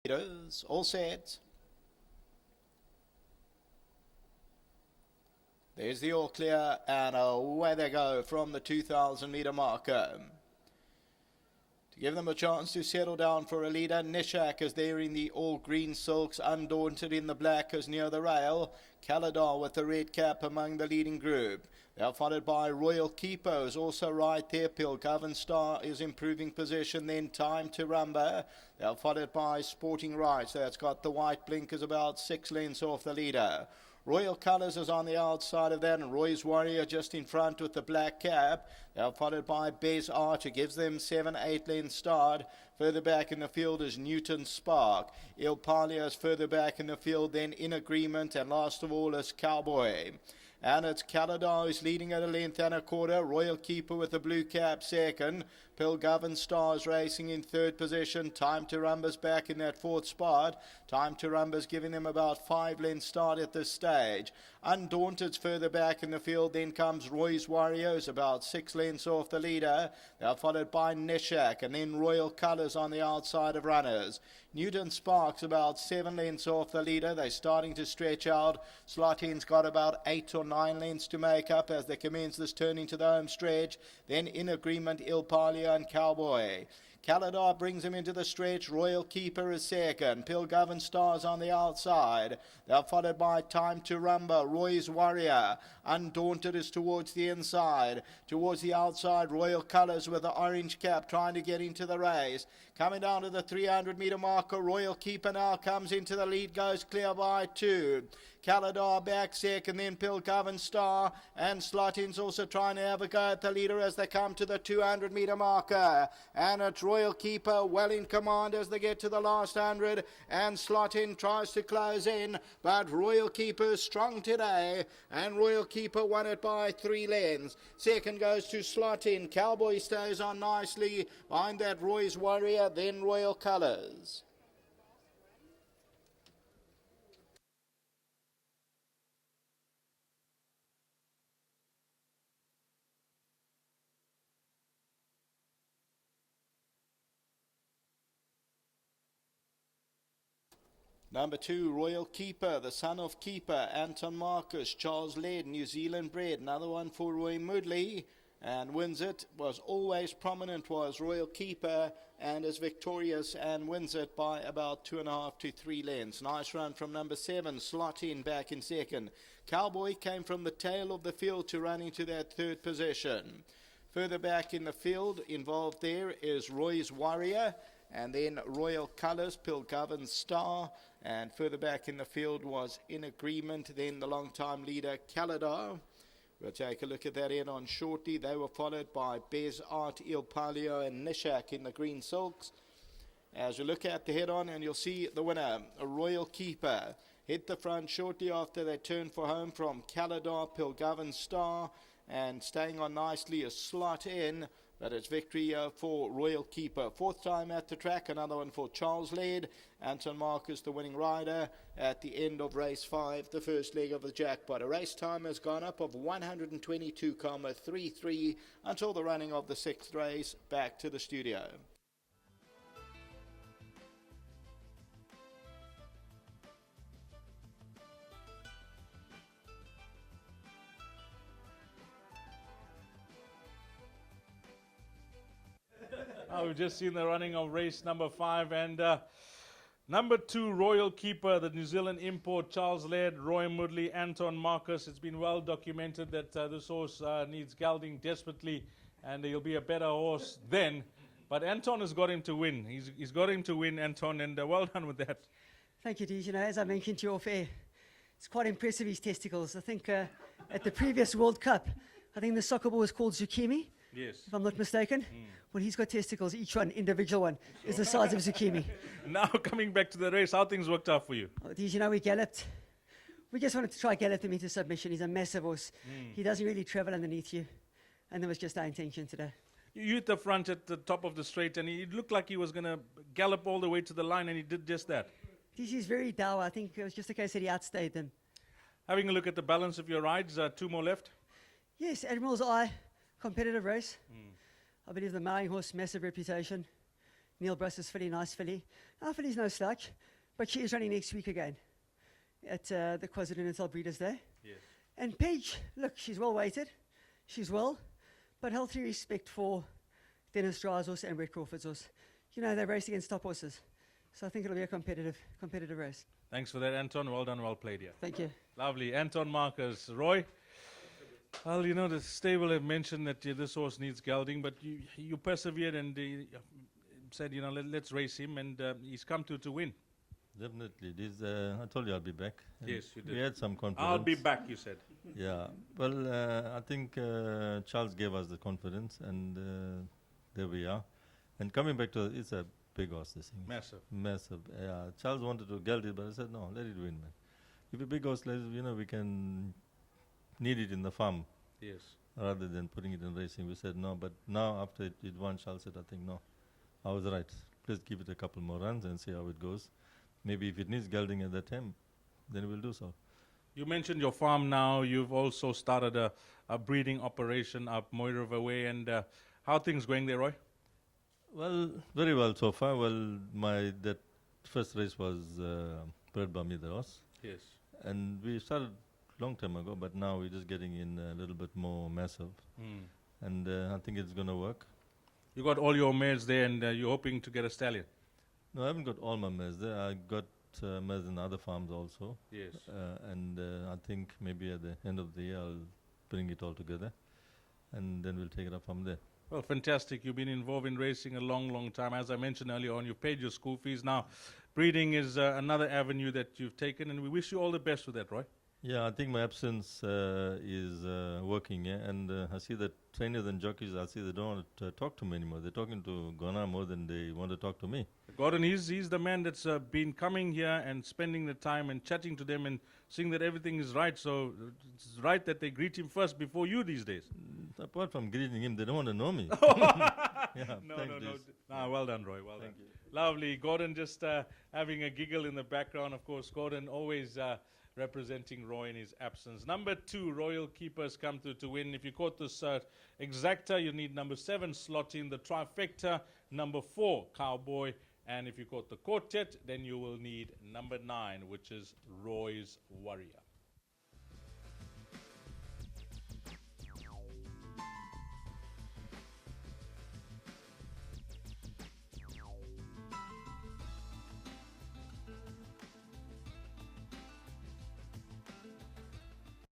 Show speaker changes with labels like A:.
A: Meters, all set. There's the all clear, and away they go from the 2,000 meter marker. To give them a chance to settle down for a leader, Nishak is there in the all green silks, Undaunted in the black is near the rail. Caladar with the red cap among the leading group. They are followed by Royal Keeper, who's also right there. Pilgavin Star is improving position, then Time to Rumba. They are followed by Sporting Rights, that's got the white blinkers about 6 lengths off the leader. Royal Colours is on the outside of that, and Roy's Warrior just in front with the black cap. They are followed by Bez Archer, gives them 7-8 lengths start. Further back in the field is Newton Spark. Il Palio is further back in the field, then In Agreement, and last of all is Cowboy. And it's Caladar who's leading at a length and a quarter. Royal Keeper with the blue cap second. Pilgavin Stars racing in third position. Time to Rumba's back in that fourth spot. Time to Rumba's giving them about 5 lengths start at this stage. Undaunted's further back in the field. Then comes Roy's Warriors about 6 lengths off the leader. They are followed by Nishak and then Royal Colours on the outside of runners. Newton Sparks about 7 lengths off the leader. They're starting to stretch out. Slotin's got about 8 or 9 lengths to make up as they commence this turn into the home stretch. Then In Agreement, Il Palio and Cowboy. Caladar brings him into the stretch. Royal Keeper is second. Pilgavin Stars on the outside. They're followed by Time to Rumba, Roy's Warrior. Undaunted is towards the inside. Towards the outside, Royal Colours with the orange cap trying to get into the race. Coming down to the 300 metre marker, Royal Keeper now comes into the lead, goes clear by 2. Caladar back second, then Pilgavin Star, and Slotin's also trying to have a go at the leader as they come to the 200 metre marker. And it's Royal Keeper well in command as they get to the last 100, and Slotin tries to close in, but Royal Keeper strong today, and Royal Keeper won it by 3 lengths. Second goes to Slotin. Cowboy stays on nicely behind that Roy's Warrior, then Royal Colours. Number 2, Royal Keeper, the son of Keeper, Anton Marcus, Charles Led, New Zealand bred. Another one for Roy Moodley, and wins it. Was always prominent, was Royal Keeper, and is victorious and wins it by about 2.5 to 3 lengths. Nice run from number 7, Slotin back in second. Cowboy came from the tail of the field to run into that third position. Further back in the field, involved there is Roy's Warrior, and then Royal Colours, Pilgavin Star, and further back in the field was In Agreement, then the long-time leader Caladar. We'll take a look at that in on shortly. They were followed by Bez Art, Il Palio and Nishak in the green silks. As we look at the head-on, and you'll see the winner, a Royal Keeper, hit the front shortly after they turned for home from Caladar, Pilgavin Star, and staying on nicely a slot in. But it's victory for Royal Keeper. Fourth time at the track, another one for Charles Led. Anton Marcus, the winning rider, at the end of race 5, the first leg of the jackpot. A race time has gone up of 122.33 until the running of the 6th race. Back to the studio.
B: We've just seen the running of race number 5, and number 2, Royal Keeper, the New Zealand import, Charles Laird, Roy Moodley, Anton Marcus. It's been well documented that this horse needs gelding desperately, and he'll be a better horse then. But Anton has got him to win. He's got him to win, Anton, and well done with that.
C: Thank you, Deej. You know, as I mentioned to you off air, it's quite impressive, his testicles. I think at the previous World Cup, I think the soccer ball was called zucchini.
B: Yes.
C: If I'm not mistaken. Well, he's got testicles. Each one, individual one, is the size of a zucchini.
B: Now coming back to the race, how things worked out for you?
C: Oh, Deej, you know, we galloped. We just wanted to try gallop him into submission. He's a massive horse. He doesn't really travel underneath you. And that was just our intention today.
B: You hit the front at the top of the straight, and it looked like he was going to gallop all the way to the line, and he did just that.
C: Deej, he's very dour. I think it was just a case that he outstayed them.
B: Having a look at the balance of your rides, 2 more left.
C: Yes, Admiral's Eye, competitive race. I believe the mowing horse, massive reputation. Neil Bruss's filly, nice filly. Our filly's no slouch, but she is running next week again at the KwaZulu-Natal Breeders' Day.
B: Yes.
C: And Paige, look, she's well weighted. She's well, but healthy respect for Dennis Dry's horse and Brett Crawford's horse. You know, they race against top horses. So I think it'll be a competitive race.
B: Thanks for that, Anton. Well done, well played here.
C: Thank you.
B: Lovely. Anton Marcus. Roy? Well, you know, the stable have mentioned that this horse needs gelding, but you persevered and said, you know, let's race him, and he's come to win.
D: Definitely. I told you I'll be back. And
B: Yes, you did.
D: We had some confidence.
B: I'll be back, you said.
D: Yeah. Well, I think Charles gave us the confidence, and there we are. And coming back to it's a big horse, this thing.
B: Massive.
D: Massive. Yeah. Charles wanted to geld it, but I said, no, let it win, man. If a big horse, you know, we can need it in the farm
B: Yes.
D: rather than putting it in racing. We said no, but now after it won, Charles said, I think no, I was right. Let's give it a couple more runs and see how it goes. Maybe if it needs gelding at that time, then we'll do so.
B: You mentioned your farm now. You've also started a breeding operation up Moira Way, and how are things going there, Roy?
D: Well, very well so far. Well, that first race was bred by me, the horse.
B: Yes.
D: And we started long time ago, but now we're just getting in a little bit more massive. And I think it's going to work.
B: You got all your mares there, and you're hoping to get a stallion.
D: No, I haven't got all my mares there. I got mares in other farms also.
B: Yes.
D: And I think maybe at the end of the year I'll bring it all together, and then we'll take it up from there.
B: Well, fantastic. You've been involved in racing a long, long time. As I mentioned earlier on, you've paid your school fees. Now, breeding is another avenue that you've taken, and we wish you all the best with that, Roy.
D: Yeah, I think my absence is working, yeah? And I see that trainers and jockeys, I see they don't want to talk to me anymore. They're talking to Gona more than they want to talk to me.
B: Gordon, he's the man that's been coming here and spending the time and chatting to them and seeing that everything is right. So it's right that they greet him first before you these days.
D: Apart from greeting him, they don't want to know me. Yeah,
B: No.
D: thanks, Jace.
B: Nah, well done, Roy. Well
D: Thank
B: done.
D: you.
B: Lovely. Gordon just having a giggle in the background. Of course, Gordon always representing Roy in his absence. Number 2, Royal Keepers come to win. If you caught this exacta, you need number 7, Slot in the trifecta, number 4, Cowboy, and if you caught the quartet, then you will need number 9, which is Roy's Warrior.